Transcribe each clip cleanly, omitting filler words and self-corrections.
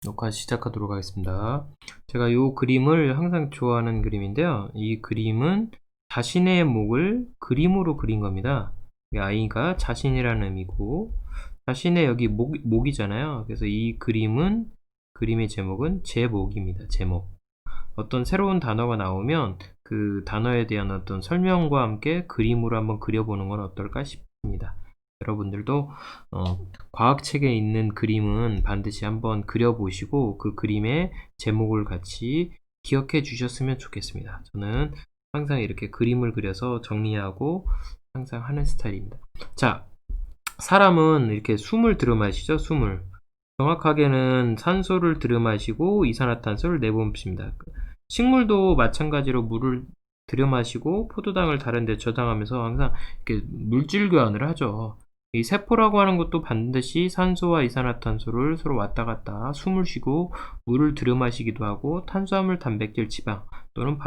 녹화 시작하도록 하겠습니다. 제가 이 그림을 항상 좋아하는 그림인데요. 이 그림은 자신의 목을 그림으로 그린 겁니다. 아이가 자신이라는 의미고, 자신의 여기 목이잖아요. 그래서 이 그림의 제목은 제목입니다. 제목. 어떤 새로운 단어가 나오면 그 단어에 대한 어떤 설명과 함께 그림으로 한번 그려보는 건 어떨까 싶습니다. 여러분들도 과학책에 있는 그림은 반드시 한번 그려보시고 그 그림의 제목을 같이 기억해 주셨으면 좋겠습니다. 저는 항상 이렇게 그림을 그려서 정리하고 항상 하는 스타일입니다. 자, 사람은 이렇게 숨을 들이마시죠. 숨을. 정확하게는 산소를 들이마시고 이산화탄소를 내뿜습니다. 식물도 마찬가지로 물을 들여마시고 포도당을 다른 데 저장하면서 항상 이렇게 물질 교환을 하죠. 이 세포라고 하는 것도 반드시 산소와 이산화탄소를 서로 왔다 갔다 숨을 쉬고 물을 들여마시기도 하고 탄수화물, 단백질, 지방 또는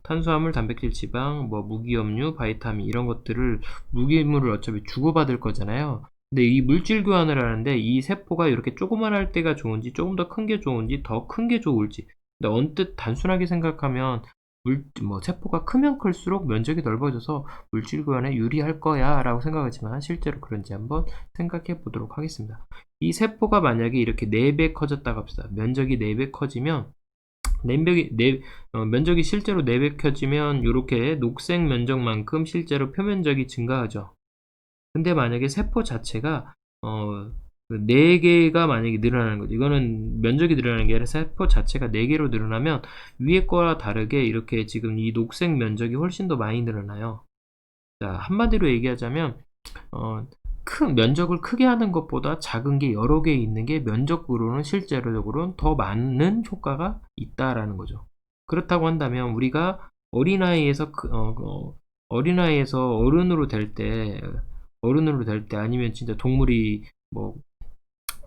탄수화물, 단백질, 지방, 무기염류, 바이타민 이런 것들을 무기물을 어차피 주고받을 거잖아요. 근데 이 물질 교환을 하는데 이 세포가 이렇게 조그만할 때가 좋은지 조금 더 큰 게 좋은지 더 큰 게 좋을지, 근데 언뜻 단순하게 생각하면 세포가 크면 클수록 면적이 넓어져서 물질 교환에 유리할 거야 라고 생각하지만 실제로 그런지 한번 생각해 보도록 하겠습니다. 이 세포가 만약에 이렇게 4배 커졌다고 합시다. 면적이 4배 커지면 면적이 실제로 4배 커지면 이렇게 녹색 면적만큼 실제로 표면적이 증가하죠. 근데 만약에 세포 자체가 4개가 만약에 늘어나는 거죠. 이거는 면적이 늘어나는 게 아니라 세포 자체가 4개로 늘어나면 위에 거와 다르게 이렇게 지금 이 녹색 면적이 훨씬 더 많이 늘어나요. 자, 한마디로 얘기하자면 큰 면적을 크게 하는 것보다 작은 게 여러 개 있는 게 면적으로는 실제로는 더 많은 효과가 있다라는 거죠. 그렇다고 한다면 우리가 어린아이에서 어린아이에서 어른으로 될 때 아니면 진짜 동물이 뭐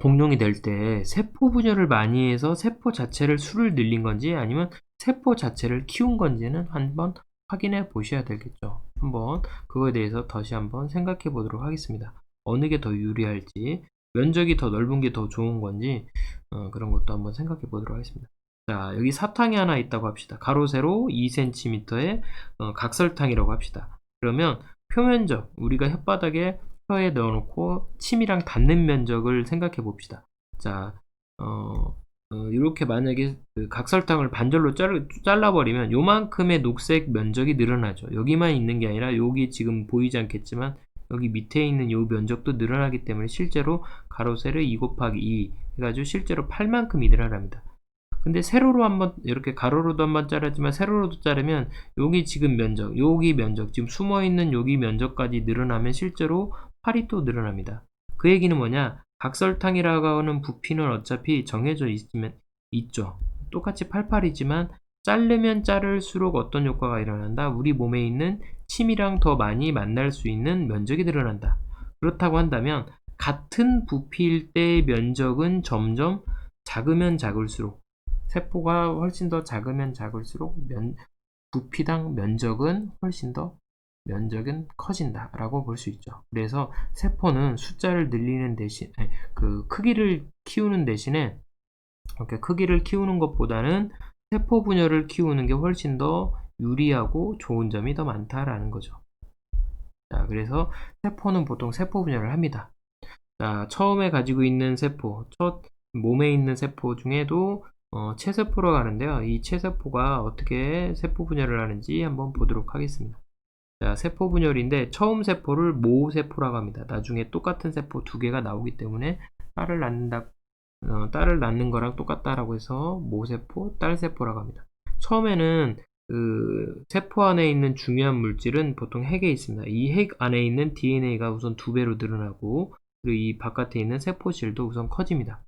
공룡이 될 때 세포 분열을 많이 해서 세포 자체를 수를 늘린 건지 아니면 세포 자체를 키운 건지는 한번 확인해 보셔야 되겠죠. 한번 그거에 대해서 다시 한번 생각해 보도록 하겠습니다. 어느 게 더 유리할지, 면적이 더 넓은 게 더 좋은 건지 그런 것도 한번 생각해 보도록 하겠습니다. 자, 여기 사탕이 하나 있다고 합시다. 가로 세로 2cm의 각설탕이라고 합시다. 그러면 표면적, 우리가 혓바닥에 혀에 넣어놓고 침이랑 닿는 면적을 생각해 봅시다. 자, 이렇게 만약에 그 각설탕을 반절로 잘라버리면 요만큼의 녹색 면적이 늘어나죠. 여기만 있는 게 아니라 여기 지금 보이지 않겠지만 여기 밑에 있는 요 면적도 늘어나기 때문에 실제로 가로 세로 2 곱하기 2 해가지고 실제로 8만큼이 늘어납니다. 근데 세로로 한번 이렇게 가로로도 한번 자르지만 세로로도 자르면 여기 지금 면적, 여기 면적, 지금 숨어있는 여기 면적까지 늘어나면 실제로 팔이 또 늘어납니다. 그 얘기는 뭐냐? 각설탕이라고 하는 부피는 어차피 정해져 있죠. 똑같이 88이지만 자르면 자를수록 어떤 효과가 일어난다? 우리 몸에 있는 침이랑 더 많이 만날 수 있는 면적이 늘어난다. 그렇다고 한다면 같은 부피일 때의 면적은 점점 작으면 작을수록, 세포가 훨씬 더 작으면 작을수록 부피당 면적은 훨씬 더 면적은 커진다라고 볼 수 있죠. 그래서 세포는 숫자를 늘리는 대신 그 크기를 키우는 대신에 이렇게 크기를 키우는 것보다는 세포 분열을 키우는 게 훨씬 더 유리하고 좋은 점이 더 많다라는 거죠. 자, 그래서 세포는 보통 세포 분열을 합니다. 자, 처음에 가지고 있는 세포, 첫 몸에 있는 세포 중에도 체세포라고 하는데요. 이 체세포가 어떻게 세포 분열을 하는지 한번 보도록 하겠습니다. 자, 세포 분열인데 처음 세포를 모세포라고 합니다. 나중에 똑같은 세포 2개가 나오기 때문에 딸을 낳는 거랑 똑같다라고 해서 모세포, 딸세포라고 합니다. 처음에는 그 세포 안에 있는 중요한 물질은 보통 핵에 있습니다. 이 핵 안에 있는 DNA가 우선 2배로 늘어나고, 그리고 이 바깥에 있는 세포실도 우선 커집니다.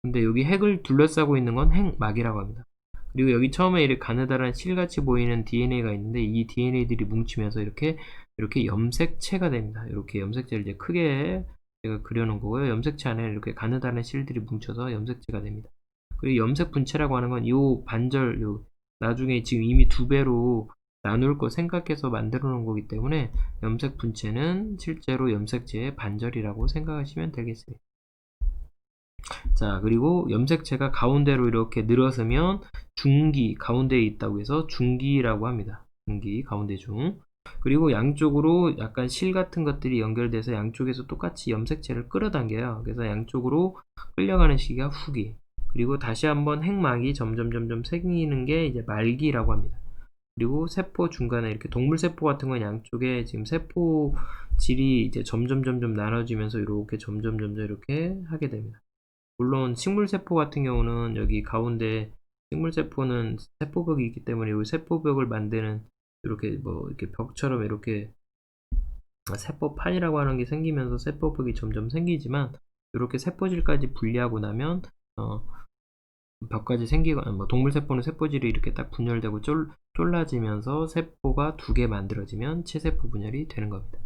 근데 여기 핵을 둘러싸고 있는 건 핵막이라고 합니다. 그리고 여기 처음에 이렇게 가느다란 실같이 보이는 DNA가 있는데 이 DNA들이 뭉치면서 이렇게 염색체가 됩니다. 이렇게 염색체를 이제 크게 제가 그려놓은 거고요. 염색체 안에 이렇게 가느다란 실들이 뭉쳐서 염색체가 됩니다. 그리고 염색 분체라고 하는 건 나중에 지금 이미 2배로 나눌 거 생각해서 만들어 놓은 거기 때문에 염색 분체는 실제로 염색체의 반절이라고 생각하시면 되겠습니다. 자, 그리고 염색체가 가운데로 이렇게 늘어서면 중기, 가운데에 있다고 해서 중기라고 합니다. 중기, 가운데 중. 그리고 양쪽으로 약간 실 같은 것들이 연결돼서 양쪽에서 똑같이 염색체를 끌어당겨요. 그래서 양쪽으로 끌려가는 시기가 후기. 그리고 다시 한번 핵막이 점점 생기는 게 이제 말기라고 합니다. 그리고 세포 중간에 이렇게 동물 세포 같은 건 양쪽에 지금 세포 질이 이제 점점 나눠지면서 이렇게 점점 이렇게 하게 됩니다. 물론 식물세포 같은 경우는 여기 가운데 식물세포는 세포벽이 있기 때문에 이 세포벽을 만드는 이렇게 뭐 이렇게 벽처럼 이렇게 세포판이라고 하는 게 생기면서 세포벽이 점점 생기지만 이렇게 세포질까지 분리하고 나면 벽까지 생기거나 뭐 동물세포는 세포질이 이렇게 딱 분열되고 쫄라지면서 세포가 두 개 만들어지면 체세포 분열이 되는 겁니다.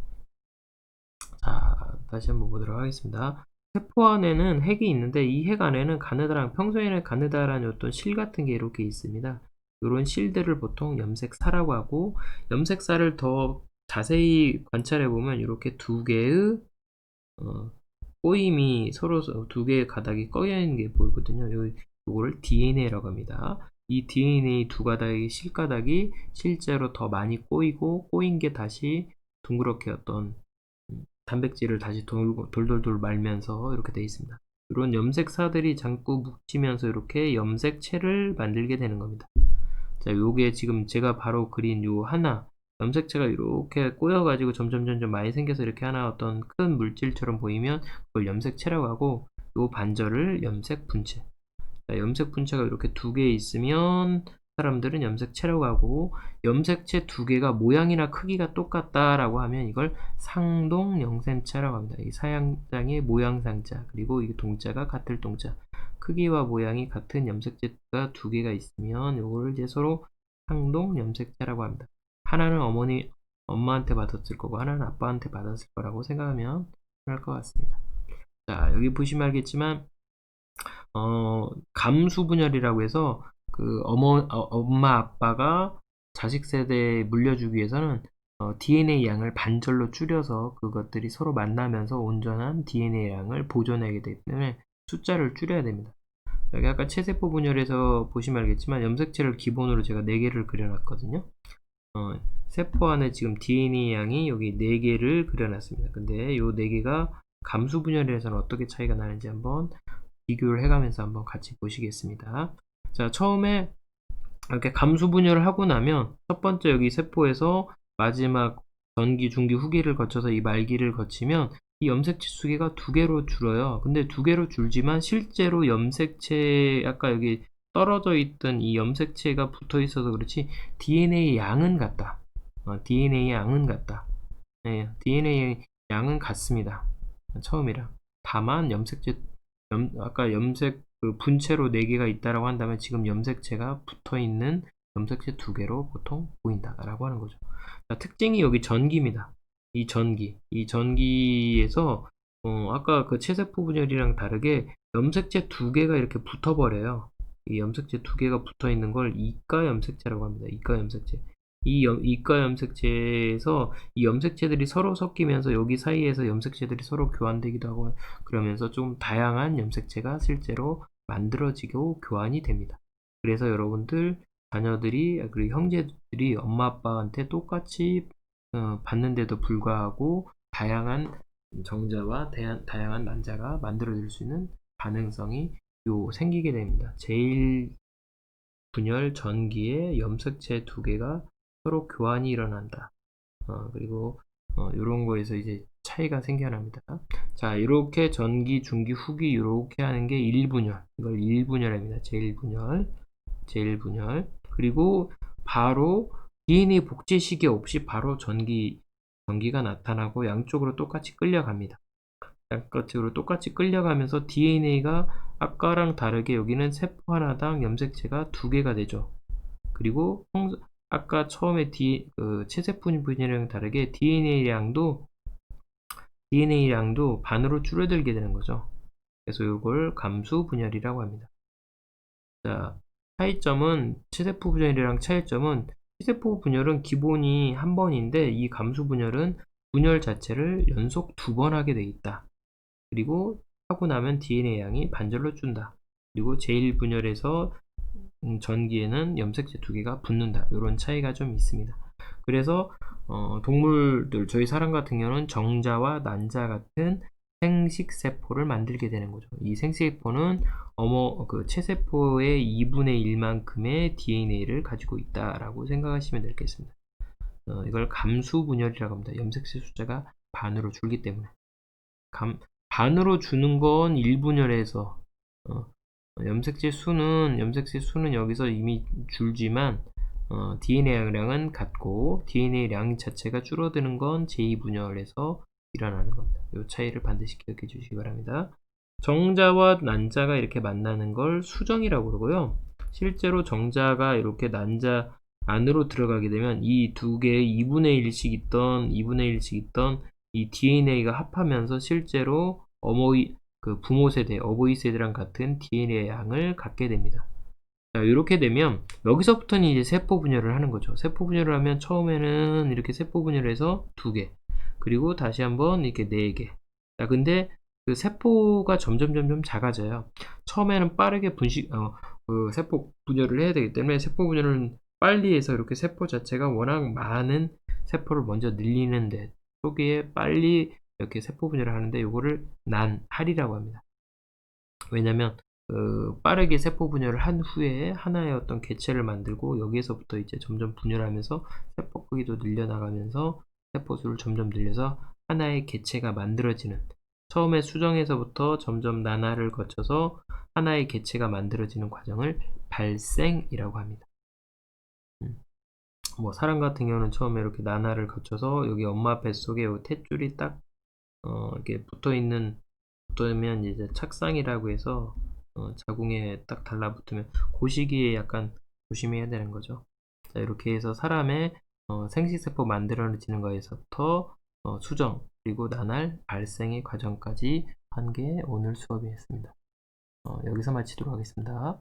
자, 다시 한번 보도록 하겠습니다. 세포 안에는 핵이 있는데 이 핵 안에는 평소에는 가느다란 어떤 실 같은 게 이렇게 있습니다. 이런 실들을 보통 염색사라고 하고, 염색사를 더 자세히 관찰해 보면 이렇게 두 개의 꼬임이 서로 두 개의 가닥이 꺼여 있는 게 보이거든요. 요거를 DNA라고 합니다. 이 DNA 두 가닥의 실가닥이 실제로 더 많이 꼬인 게 다시 둥그렇게 어떤 단백질을 다시 돌돌돌 말면서 이렇게 되어 있습니다. 이런 염색사들이 자꾸 뭉치면서 이렇게 염색체를 만들게 되는 겁니다. 자, 요게 지금 제가 바로 그린 요 하나 염색체가 이렇게 꼬여가지고 점점 많이 생겨서 이렇게 하나 어떤 큰 물질처럼 보이면 그걸 염색체라고 하고, 요 반절을 염색분체. 염색 분체가 이렇게 두 개 있으면 사람들은 염색체라고 하고, 염색체 두 개가 모양이나 크기가 똑같다라고 하면 이걸 상동 염색체라고 합니다. 이 사양장의 모양상자, 그리고 이 동자가 같을 동자, 크기와 모양이 같은 염색체가 두 개가 있으면 이거를 이제 서로 상동 염색체라고 합니다. 하나는 엄마한테 받았을 거고 하나는 아빠한테 받았을 거라고 생각하면 할 것 같습니다. 자, 여기 보시면 알겠지만 감수분열이라고 해서 그 엄마 아빠가 자식 세대에 물려주기 위해서는 DNA 양을 반절로 줄여서 그것들이 서로 만나면서 온전한 DNA 양을 보존하게 되기 때문에 숫자를 줄여야 됩니다. 여기 아까 체세포 분열에서 보시면 알겠지만 염색체를 기본으로 제가 4개를 그려놨거든요. 세포 안에 지금 DNA 양이 여기 4개를 그려놨습니다. 근데 이 4개가 감수 분열에서는 어떻게 차이가 나는지 한번 비교를 해가면서 한번 같이 보시겠습니다. 자, 처음에 이렇게 감수 분열을 하고 나면 첫 번째 여기 세포에서 마지막 전기, 중기, 후기를 거쳐서 이 말기를 거치면 이 염색체 수개가 2개로 줄어요. 근데 2개로 줄지만 실제로 염색체 아까 여기 떨어져 있던 이 염색체가 붙어 있어서 그렇지 DNA 양은 같다. DNA 양은 같다. 네, DNA 양은 같습니다. 처음이랑. 다만 아까 염색 그 분체로 4개가 있다라고 한다면 지금 염색체가 붙어 있는 염색체 2개로 보통 보인다라고 하는 거죠. 자, 특징이 여기 전기입니다. 이 전기에서 아까 그 체세포 분열이랑 다르게 염색체 2개가 이렇게 붙어버려요. 이 염색체 2개가 붙어 있는 걸 이가 염색체라고 합니다. 이가 염색체. 이가 염색체에서 이 염색체들이 서로 섞이면서 여기 사이에서 염색체들이 서로 교환되기도 하고 그러면서 좀 다양한 염색체가 실제로 만들어지고 교환이 됩니다. 그래서 여러분들 자녀들이 그리고 형제들이 엄마 아빠한테 똑같이 받는데도 불구하고 다양한 정자와 다양한 난자가 만들어질 수 있는 가능성이 생기게 됩니다. 제일 분열 전기에 염색체 2개가 서로 교환이 일어난다. 그리고 이런 거에서 이제 차이가 생겨납니다. 자, 이렇게 전기, 중기, 후기 이렇게 하는 게 1분열. 이걸 1분열입니다. 제일분열. 그리고 바로 DNA 복제 시기 없이 바로 전기가 나타나고 양쪽으로 똑같이 끌려갑니다. 양쪽으로 똑같이 끌려가면서 DNA가 아까랑 다르게 여기는 세포 하나당 염색체가 2개가 되죠. 그리고 아까 처음에 체세포 분열이랑 다르게 DNA 양도 반으로 줄어들게 되는 거죠. 그래서 이걸 감수 분열이라고 합니다. 자, 체세포 분열이랑 차이점은 체세포 분열은 기본이 한 번인데 이 감수 분열은 분열 자체를 연속 2번 하게 돼 있다. 그리고 하고 나면 DNA 양이 반절로 준다. 그리고 제1분열에서 전기에는 염색체 2개가 붙는다. 이런 차이가 좀 있습니다. 그래서 동물들, 저희 사람 같은 경우는 정자와 난자 같은 생식세포를 만들게 되는 거죠. 이 생식세포는 체세포의 2분의 1만큼의 DNA를 가지고 있다라고 생각하시면 되겠습니다. 이걸 감수분열이라고 합니다. 염색체 숫자가 반으로 줄기 때문에. 반으로 주는 건 1분열에서 염색체 수는 여기서 이미 줄지만 DNA 량은 같고 DNA 량 자체가 줄어드는 건 제2분열에서 일어나는 겁니다. 이 차이를 반드시 기억해 주시기 바랍니다. 정자와 난자가 이렇게 만나는 걸 수정이라고 그러고요. 실제로 정자가 이렇게 난자 안으로 들어가게 되면 이 두 개의 2분의 1씩 있던 이 DNA가 합하면서 실제로 부모 세대, 어버이 세대랑 같은 DNA 양을 갖게 됩니다. 자, 이렇게 되면 여기서부터는 이제 세포 분열을 하는 거죠. 세포 분열을 하면 처음에는 이렇게 세포 분열해서 2개, 그리고 다시 한번 이렇게 4개. 자, 근데 그 세포가 점점 작아져요. 처음에는 빠르게 세포 분열을 해야 되기 때문에 세포 분열을 빨리 해서 이렇게 세포 자체가 워낙 많은 세포를 먼저 늘리는데 초기에 빨리 이렇게 세포 분열을 하는데 이거를 난할이라고 합니다. 왜냐면 빠르게 세포 분열을 한 후에 하나의 어떤 개체를 만들고 여기에서부터 이제 점점 분열하면서 세포 크기도 늘려나가면서 세포 수를 점점 늘려서 하나의 개체가 만들어지는, 처음에 수정에서부터 점점 난화를 거쳐서 하나의 개체가 만들어지는 과정을 발생이라고 합니다. 뭐 사람 같은 경우는 처음에 이렇게 난화를 거쳐서 여기 엄마 뱃속에 요 탯줄이 딱 이렇게 붙어있면 이제 착상이라고 해서 자궁에 딱 달라붙으면 그 시기에 약간 조심해야 되는 거죠. 자, 이렇게 해서 사람의 생식세포 만들어지는 거에서부터 수정, 그리고 난할, 발생의 과정까지 한 게 오늘 수업이었습니다. 여기서 마치도록 하겠습니다.